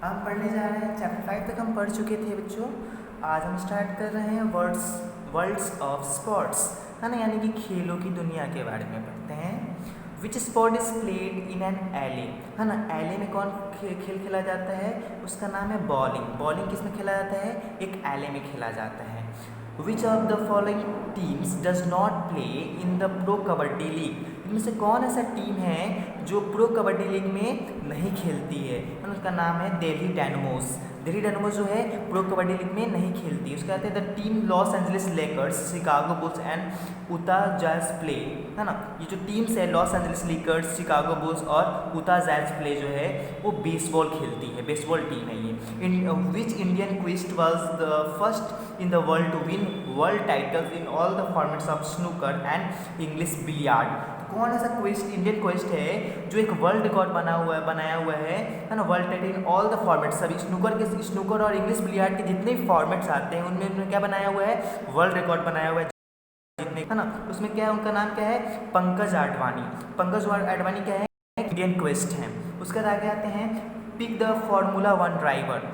हम पढ़ने जा रहे हैं चैप्टर 5 तक हम पढ़ चुके थे बच्चों। आज हम स्टार्ट कर रहे हैं वर्ल्ड्स ऑफ स्पोर्ट्स, है ना, यानी कि खेलों की दुनिया के बारे में पढ़ते हैं। Which sport is played in an एले, है ना। एले में कौन खेल खेला जाता है? उसका नाम है बॉलिंग। बॉलिंग किस में खेला जाता है? एक एले में खेला जाता है। विच of the following teams does not play in the pro kabaddi league, इनमें से कौन ऐसा टीम है जो प्रो कबड्डी लीग में नहीं खेलती है? उसका नाम है दिल्ली डायनामोस। दिल्ली डायनामोस जो है प्रो कबड्डी लीग में नहीं खेलती। उसके बाद the team Los Angeles Lakers, Chicago bulls and उता जैज प्ले, है ना। ये जो टीम्स है Los Angeles Lakers, Chicago bulls और उता जैज प्ले जो है वो बेसबॉल खेलती है, बेसबॉल टीम है ये। Which Indian cueist was the first in the world to win world titles in all the formats of snooker and English billiard. कौन ऐसा क्विस्ट, इंडियन क्विस्ट है जो एक वर्ल्ड रिकॉर्ड बनाया हुआ है ना, world title in all the formats. सभी स्नूकर और इंग्लिश बिलियार्ड के जितने फॉर्मेट्स आते हैं उनमें उन्होंने क्या बनाया हुआ है? वर्ल्ड रिकॉर्ड बनाया हुआ है जितने, है ना। उसमें क्या है, उनका नाम क्या है? पंकज आडवाणी। पंकज आडवाणी क्या है? इंडियन क्विस्ट है। उसके बाद आगे आते हैं पिक द फॉर्मूला 1 ड्राइवर।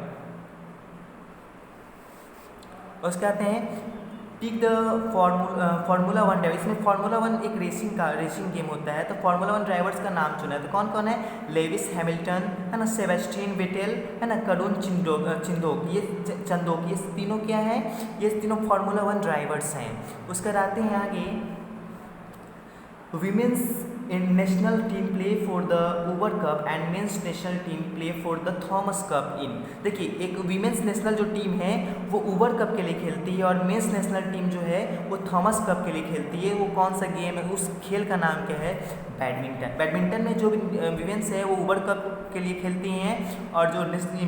उसके आते हैं पिक द फार्मूला 1 ड्राइवर। इसमें फार्मूला 1 एक रेसिंग गेम होता है। तो फार्मूला 1 ड्राइवर्स का नाम चुना है तो कौन कौन है? लेविस हैमिल्टन, है ना, सेबेस्टियन वेटेल, है ना, करुण चिंदोक, ये तीनों क्या हैं? ये तीनों फार्मूला 1 ड्राइवर्स हैं। उसके बाद आते हैं आगे women's national team play for the Uber cup and men's national team play for the Thomas cup in. देखिए, एक वीमेंस नेशनल जो टीम है वो ओवर कप के लिए खेलती है और मेंस नेशनल टीम जो है वो थॉमस कप के लिए खेलती है। वो कौन सा गेम है? उस खेल का नाम क्या है? बैडमिंटन। बैडमिंटन में जो वीमेंस है वो ओवर कप के लिए खेलती हैं और जो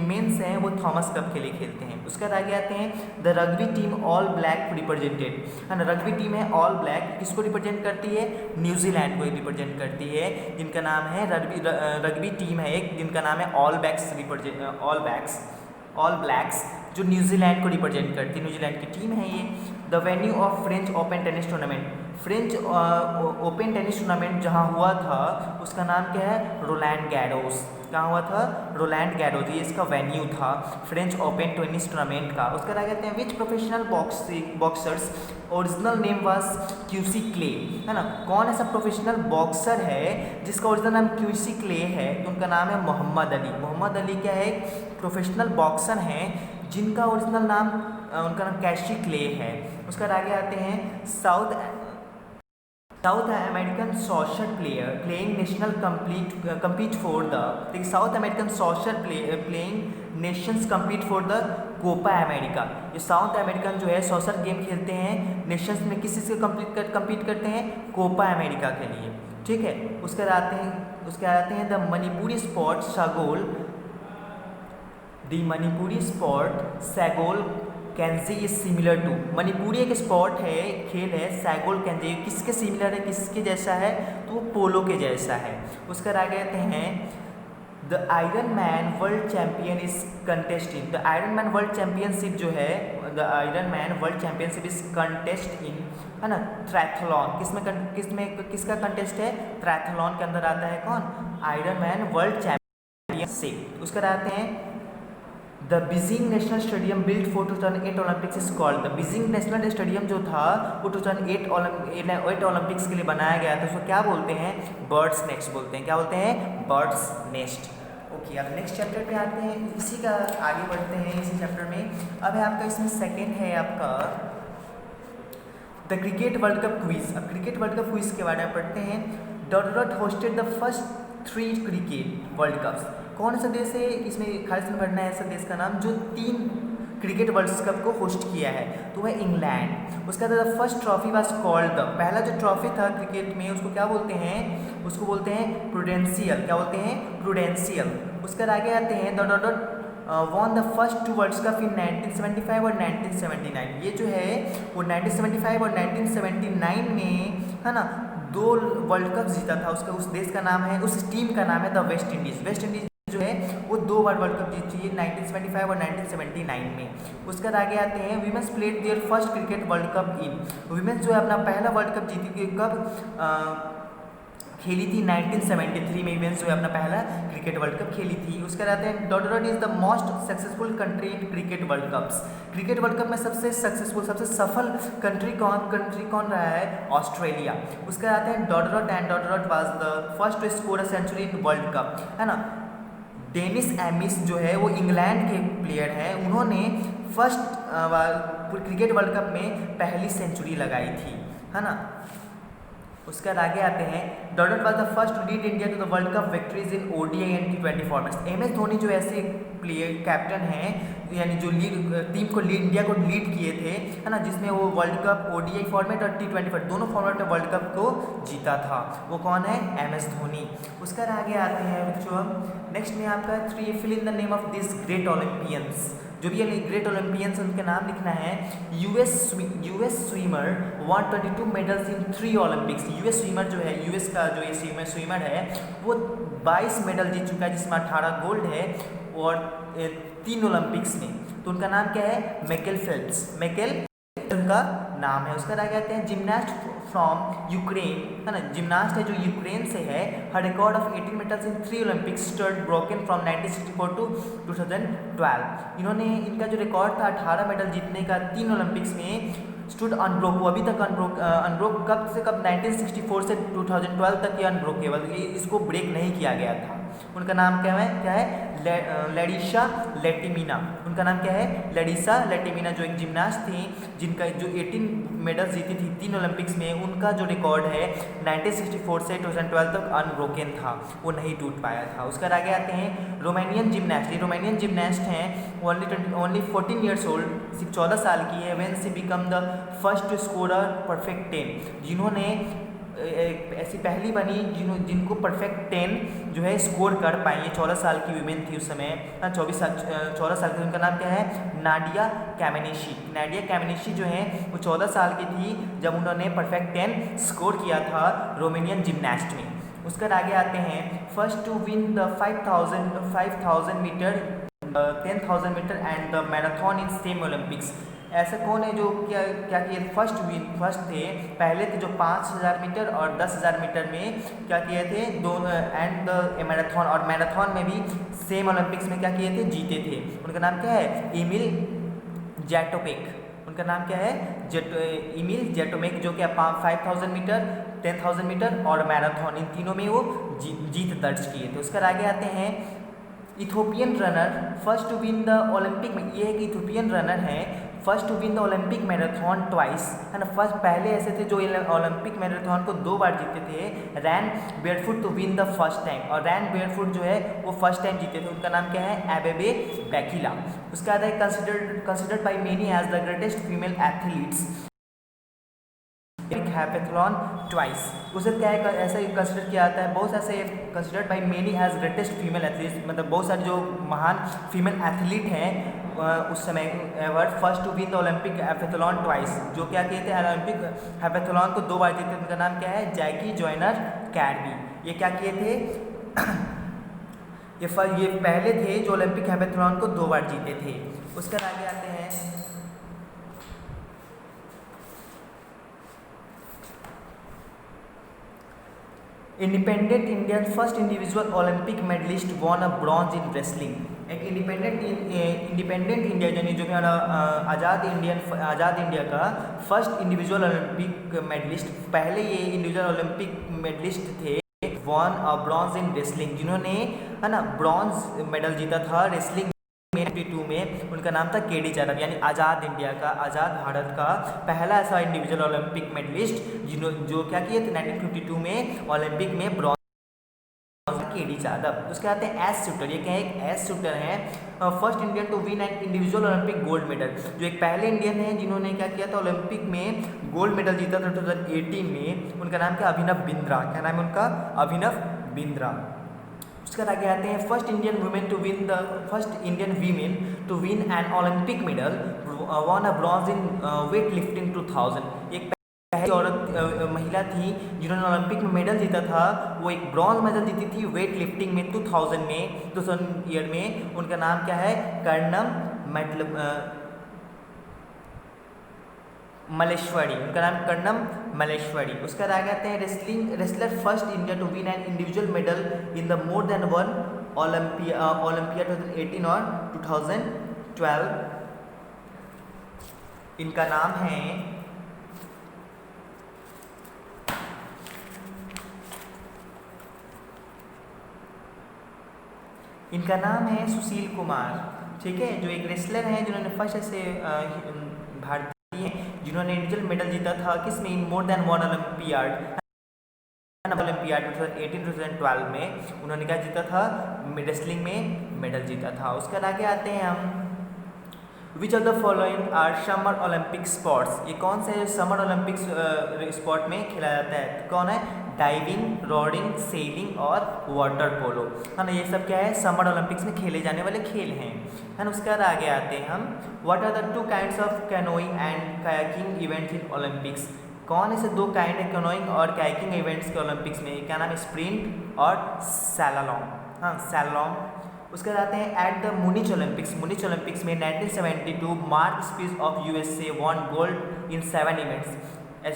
मेंस हैं वो थॉमस कप के लिए खेलते हैं। उसके बाद आगे आते हैं the rugby team all black represented, है ना। रग्बी टीम है ऑल ब्लैक, किसको रिप्रेजेंट करती है? न्यूजीलैंड को रिप्रेजेंट करती है, जिनका नाम है रग्बी टीम है एक, जिनका नाम है ऑल ब्लैक्स, जो न्यूजीलैंड को रिप्रेजेंट करती है। न्यूजीलैंड की टीम है ये। The venue of French open tennis tournament, French open tennis tournament जहाँ हुआ था उसका नाम क्या है? Rowland Garros. कहाँ हुआ था? रोलैंड गैरोस, ये इसका वेन्यू था फ्रेंच ओपन टेनिस टूर्नामेंट का। उसके बाद कहते हैं which professional boxer's original name was Cassius Clay, है ना। कौन ऐसा प्रोफेशनल बॉक्सर है जिसका ओरिजिनल नाम क्यूसी क्ले है? तो उनका नाम है मोहम्मद अली। मोहम्मद अली क्या है? प्रोफेशनल बॉक्सर हैं जिनका ओरिजिनल नाम उनका नाम कैशी क्ले है। उसके बाद आगे आते हैं South American soccer player playing national compete for the, देखिए, South American soccer playing nations compete for the Copa America. ये साउथ अमेरिकन जो है सॉकर गेम खेलते हैं नेशंस में, किसी से कम्पीट करते हैं? कोपा अमेरिका के लिए, ठीक है। उसके बाद आते हैं the Manipuri sport Sagol, the Manipuri sport Sagol Kangjei is similar to. Manipuri एक स्पोर्ट है, खेल है, सैगोल कैंजी किसके सिमिलर है, किसके जैसा है? तो वो पोलो के जैसा है। उसके आगे आते हैं the iron man world champion is contesting. The iron man world championship जो है, the iron man world championship is contest इन, है ना, ट्रायथलॉन। किसका कंटेस्ट है? ट्रायथलॉन के अंदर आता है कौन? Iron man world championship. उसके बाद आते हैं the Beijing national stadium built for 2008 Olympics is called. The Beijing national stadium जो था वो 2008 ओलंपिक्स के लिए बनाया गया था। उसको क्या बोलते हैं? बर्ड्स नेस्ट बोलते हैं। क्या बोलते हैं? Birds nest. ओके, अब नेक्स्ट चैप्टर पे आते हैं, इसी का आगे बढ़ते हैं इसी चैप्टर में। अब है आपका इसमें सेकेंड है आपका the cricket world cup quiz. अब क्रिकेट वर्ल्ड कप क्विज के बारे में पढ़ते हैं। Dot hosted the first 3 cricket world cups. कौन सा देश है? इसमें खाली से पढ़ना है ऐसा देश का नाम जो 3 क्रिकेट वर्ल्ड कप को होस्ट किया है, तो वह इंग्लैंड। उसका the first trophy was called the, पहला जो ट्रॉफी था क्रिकेट में उसको क्या बोलते हैं? उसको बोलते हैं प्रूडेंशियल। क्या बोलते हैं? प्रूडेंशियल। उसके आगे आते हैं won the first 2 world cup in 1975 और 1979। ये जो है वो 1975 और 1979 में, है ना, 2 वर्ल्ड कप जीता था। उसका उस देश का नाम है, उस टीम का नाम है the West Indies. West Indies जो है वो 2 बार वर्ल्ड कप जीती है, 1975 और 1979 में। उसके बाद आगे आते हैं women's played their first cricket world cup in. Women's जो है अपना पहला वर्ल्ड कप जीती थी कब? खेली थी 1973 में इवेंट्स जो है अपना पहला क्रिकेट वर्ल्ड कप खेली थी। उसके बाद आते हैं dot is the most successful country in cricket world cups. Cricket world cup में सबसे सक्सेसफुल सबसे सफल कंट्री कौन रहा है? ऑस्ट्रेलिया। उसके बाद आते हैं dot and dot was the first to score a century in world cup, है ना। डेनिस एमिस जो है वो इंग्लैंड के प्लेयर हैं, उन्होंने फर्स्ट क्रिकेट वर्ल्ड कप में पहली सेंचुरी लगाई थी, है ना। उसके बाद आगे आते हैं dot was the first to lead India to the world cup victories in ODI and T20 formats. MS Dhoni जो ऐसे प्लेयर कैप्टन हैं, यानी जो इंडिया को लीड किए थे, है ना, जिसमें वो वर्ल्ड कप ODI फॉर्मेट और T20 फॉर्मेट दोनों फॉर्मेट में वर्ल्ड कप को जीता था, वो कौन है? MS धोनी। उसके बाद आगे आते हैं बच्चों, नेक्स्ट में आपका 3 fill in the name of this great Olympians. जो भी ग्रेट ओलंपियंस उनके नाम लिखना है। US swimmer won 22 medals in 3 Olympics. US swimmer जो है, US का जो ये स्विमर है वो 22 मेडल जीत चुका है, जिसमें 18 गोल्ड है और 3 ओलंपिक्स में। तो उनका नाम क्या है? माइकल फेल्प्स उनका नाम है। उसके बाद आगे आते हैं जिम्नास्ट फ्रॉम यूक्रेन, है ना, जिम्नास्ट है जो यूक्रेन से है। Her record of 18 medals in 3 Olympics stood broken from 1964 to 2012। इनका जो रिकॉर्ड था 18 मेडल जीतने का 3 ओलंपिक्स में स्टूड अनब्रोक, वो अभी तक अनब्रोक कब से कब 1964 से 2012 तक ये अनब्रोकेबल, इसको ब्रेक नहीं किया गया था। उनका नाम क्या है? लेडिसा लेटिमिना। उनका नाम क्या है? लेडिसा लेटिमिना, जो एक जिम्नास्ट थी जिनका जो 18 मेडल्स जीती थी 3 ओलंपिक्स में। उनका जो रिकॉर्ड है 1964 से 2012 तक अनब्रोकन था, वो नहीं टूट पाया था। उसके आगे आते हैं रोमानियन जिम्नास्ट हैं, ओनली 14 ईयर्स ओल्ड, सिर्फ 14 साल की है। When she become the first to score a perfect 10, जिन्होंने ऐसी पहली बनी जिनको परफेक्ट 10 जो है स्कोर कर पाई। ये 14 साल की वीमेन थी उस समय, 14 साल की। उनका नाम क्या है? नाडिया कैमेनिशी जो है वो 14 साल की थी जब उन्होंने परफेक्ट 10 स्कोर किया था रोमानियन जिम्नास्ट में। उसके आगे आते हैं first to win the 5000 metre, 10,000 metre and the marathon in same Olympics. ऐसा कौन है जो क्या किए? फर्स्ट थे, पहले थे जो 5000 मीटर और 10,000 मीटर में क्या किए थे दोनों, एंड द मैराथन, और मैराथन में भी सेम ओलंपिक्स में क्या किए थे? जीते थे। उनका नाम क्या है? एमिल जैटोमेक। उनका नाम क्या है? एमिल जैटोमेक, जो कि 5000 मीटर, 10,000 मीटर और मैराथन, इन तीनों में वो जीत दर्ज किए थे। उसके आगे आते हैं Ethiopian runner first to win the Olympic में। ये एक इथोपियन रनर है first to win the Olympic marathon twice, है ना। फर्स्ट पहले ऐसे थे जो ओलंपिक मैराथन को 2 बार जीते थे। Ran barefoot to win the first time, और रैन बेयरफुट जो है वो फर्स्ट टाइम जीते थे। उनका नाम क्या है? एबेबे बैकिला। उसके बाद है considered by many as the greatest female athletes heptathlon twice. उसे क्या है? ऐसा कंसिडर किया जाता है, बहुत ऐसे considered by many as greatest female athletes, मतलब बहुत सारे जो महान फीमेल एथलीट हैं उस समय ever first to win the Olympic heptathlon twice, जो क्या किए थे? ओलंपिक हैपेथलॉन को 2 बार जीते थे। उनका नाम क्या है? जैकी जॉयनर कैरबी। ये क्या किए थे? ये पहले थे जो ओलंपिक हैपेथलॉन को 2 बार जीते थे। उसके आगे आते हैं independent Indian first individual Olympic medalist won a bronze in wrestling. एक इंडिपेंडेंट इंडिया यानी जो हमारा आज़ाद इंडिया का फर्स्ट इंडिविजुअल ओलंपिक मेडलिस्ट, पहले ये इंडिविजुअल ओलंपिक मेडलिस्ट थे won a bronze in wrestling, जिन्होंने, है ना, ब्रॉन्ज मेडल जीता था रेसलिंग 1992 में। उनका नाम था KD चारब, यानी आज़ाद भारत का पहला ऐसा इंडिविजुअल ओलंपिक मेडलिस्ट जो क्या किए थे 1952 में ओलंपिक में ब्रॉन्ज, KD चारब। उसके आते हैं एस शूटर। ये क्या है? एक एस शूटर है first Indian to win an individual Olympic gold medal, जो एक पहले इंडियन है जिन्होंने क्या किया था? ओलंपिक में गोल्ड मेडल जीता था 2018 में। उनका नाम क्या? अभिनव बिंद्रा। क्या नाम है उनका? अभिनव बिंद्रा। उसके आगे आते हैं first Indian women to win an Olympic medal won a bronze in weight lifting 2000। एक पहली औरत महिला थी जिन्होंने ओलंपिक में मेडल जीता था, वो एक ब्रॉन्ज मेडल जीती थी वेट लिफ्टिंग में 2000 ईयर में। उनका नाम क्या है? कर्णम मलेश्वरी, उनका नाम कर्णम मलेश्वरी। उसके बाद आगे आते हैं wrestler first India to win an individual medal in the more than one Olympia 2018 और 2012। इनका नाम है सुशील कुमार, ठीक है, जो एक रेसलर हैं जिन्होंने फर्स्ट ऐसे भारतीय हैं जिन्होंने इंडिविजुअल मेडल जीता था किसमें, इन मोर देन वन ओलंपियाड 2018-2012 में उन्होंने क्या जीता था, रेसलिंग में मेडल जीता था। उसके बाद आगे आते हैं हम, which of the following are summer Olympic sports, ये कौन से समर ओलंपिक्स स्पोर्ट में खेला जाता है, कौन है, डाइविंग, रोडिंग, सेलिंग और वाटर पोलो, है ना, ये सब क्या है, समर ओलंपिक्स में खेले जाने वाले खेल हैं, है ना। उसके बाद आगे आते हैं हम, what are the two kinds of canoeing and kayaking events in Olympics, कौन ऐसे दो काइंड है कैनोइंग और कायाकिंग इवेंट्स के ओलंपिक्स में, क्या नाम है, स्प्रिंट और सैलॉन, हाँ सैलॉन। उसके बाद आते हैं एट द मुनिच ओलंपिक्स में 1972 Mark Spitz of USA won gold in 7 events.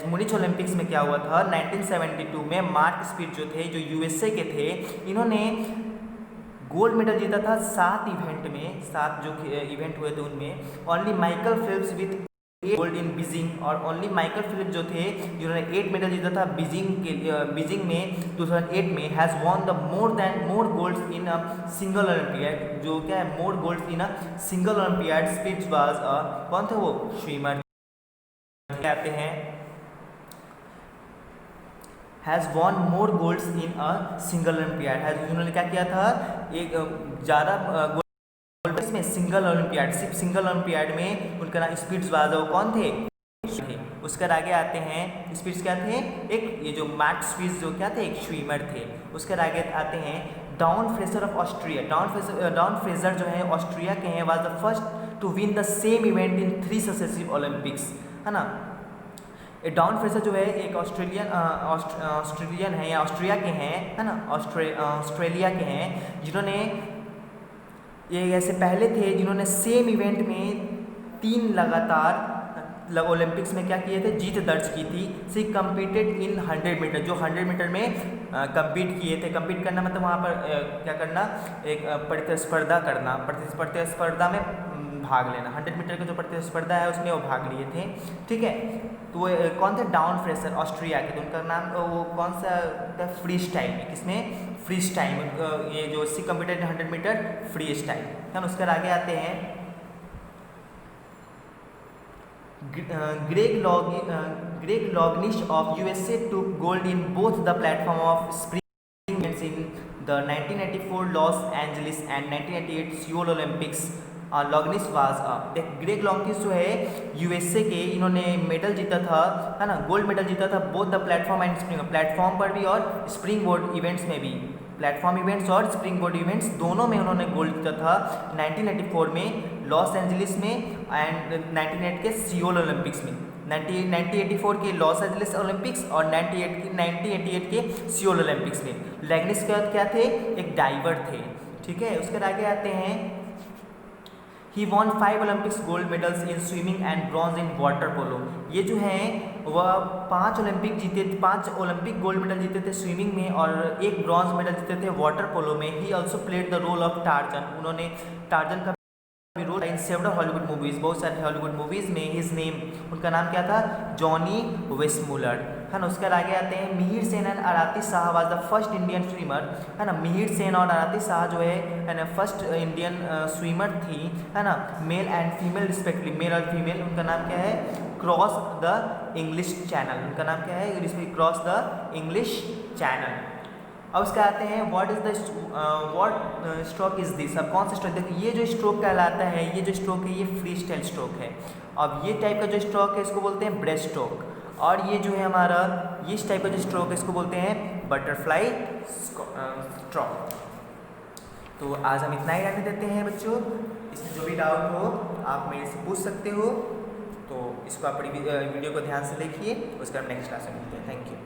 Munich Olympics में क्या हुआ था, 1972 में मार्क स्पीच जो थे, जो यूएसए के थे, इन्होंने गोल्ड मेडल जीता था 7 इवेंट में, 7 जो इवेंट हुए थे उनमें only Michael Phelps with 8 gold in Beijing, और ओनली माइकल फिलिप्स जो थे जिन्होंने 8 मेडल जीता था बीजिंग में 2008 में, has won the more golds in a single Olympiad, जो क्या है, more golds in a single Olympiad Spitz was कौन थे वो, स्विमर। कहते हैं has won more golds in a single Olympiad, has उन्होंने क्या किया था, एक ज़्यादा गोल्ड में सिंगल ओलंपियाड, सिर्फ सिंगल ओलंपियाड में उनका नाम स्पीड्स वाज, वो कौन थे, उसके आगे आते हैं, स्पीड्स क्या थे, एक ये जो मैक्स स्पीड्स जो क्या थे, एक स्विमर थे। उसके आगे आते हैं Dawn Fraser of Austria, Dawn Fraser जो है ऑस्ट्रिया के हैं, was the first to win the same event in 3 successive Olympics, है ना। डाउन फ्रेजर जो है एक ऑस्ट्रेलियन है या ऑस्ट्रिया के हैं, है ना, ऑस्ट्रेलिया के हैं, जिन्होंने ये ऐसे पहले थे जिन्होंने सेम इवेंट में 3 लगातार ओलंपिक्स में क्या किए थे, जीत दर्ज की थी। सी कम्पीटेड इन 100 मीटर, जो 100 मीटर में कम्पीट किए थे। कम्पीट करना मतलब वहाँ पर क्या करना, एक प्रतिस्पर्धा करना, प्रतिस्पर्धा में भाग लेना। 100 मीटर का जो प्रतिस्पर्धा है उसमें वो भाग लिए थे, ठीक है। तो वो कौन थे, डाउन फ्रेजर ऑस्ट्रिया के, तो उनका नाम वो कौन सा फ्री स्टाइल में, किसमें, फ्री स्टाइल, ये जो she competed 100 meter free style, है। उसके आगे आते हैं Greg Louganis of USA two gold in both the platform of spring in the 1984 Los Angeles and 1988 Seoul Olympics. Louganis was Greg Louganis जो है यूएसए के, इन्होंने मेडल जीता था, है ना, गोल्ड मेडल जीता था both the platform and spring, platform पर भी और स्प्रिंग बोर्ड इवेंट्स में भी, प्लेटफॉर्म इवेंट्स और स्प्रिंग बोर्ड इवेंट्स दोनों में उन्होंने गोल्ड जीता था, 1984 में लॉस एंजलिस में एंड 1998 के सियोल ओलंपिक्स में, 1984 के लॉस एंजलिस ओलंपिक्स और 1988 के सियोल ओलंपिक्स में। लॉगनिस के बाद क्या थे, एक डाइवर थे, ठीक है। उसके आगे आते हैं he won 5 Olympics gold medals in swimming and bronze in water polo. ये जो हैं वह 5 ओलंपिक गोल्ड मेडल जीते थे स्विमिंग में और 1 ब्रॉन्ज मेडल जीते थे वाटर पोलो में। He also played the role of Tarzan, उन्होंने टार्जन का भी role in several Hollywood movies, बहुत सारे हॉलीवुड मूवीज़ में। हिज नेम, उनका नाम क्या था, जॉनी वेस्टमूलर, है ना। उसके आगे आते हैं Mihir Sen and Aarti Shah was the first Indian swimmer, है ना। मिहिर सेन और आरती शाह जो है ना फर्स्ट इंडियन स्विमर थी, है ना, male and female respectively, male और फीमेल। उनका नाम क्या है, क्रॉस द इंग्लिश चैनल, उनका नाम क्या है, क्रॉस द इंग्लिश चैनल। अब उसके आते हैं व्हाट स्ट्रोक इज़ दिस। अब कौन सा स्ट्रोक, देखिए ये जो स्ट्रोक कहलाता है, ये जो स्ट्रोक है ये फ्री स्टाइल स्ट्रोक है। अब ये टाइप का जो स्ट्रोक है इसको बोलते हैं ब्रेस्ट स्ट्रोक, और ये जो है हमारा ये इस टाइप का जो स्ट्रोक है इसको बोलते हैं बटरफ्लाई स्ट्रोक। तो आज हम इतना ही रहने देते हैं बच्चों। इसमें जो भी डाउट हो आप मेरे से पूछ सकते हो, तो इसको आप वीडियो को ध्यान से देखिए, उसके बाद नेक्स्ट क्लास में मिलते हैं। Thank you.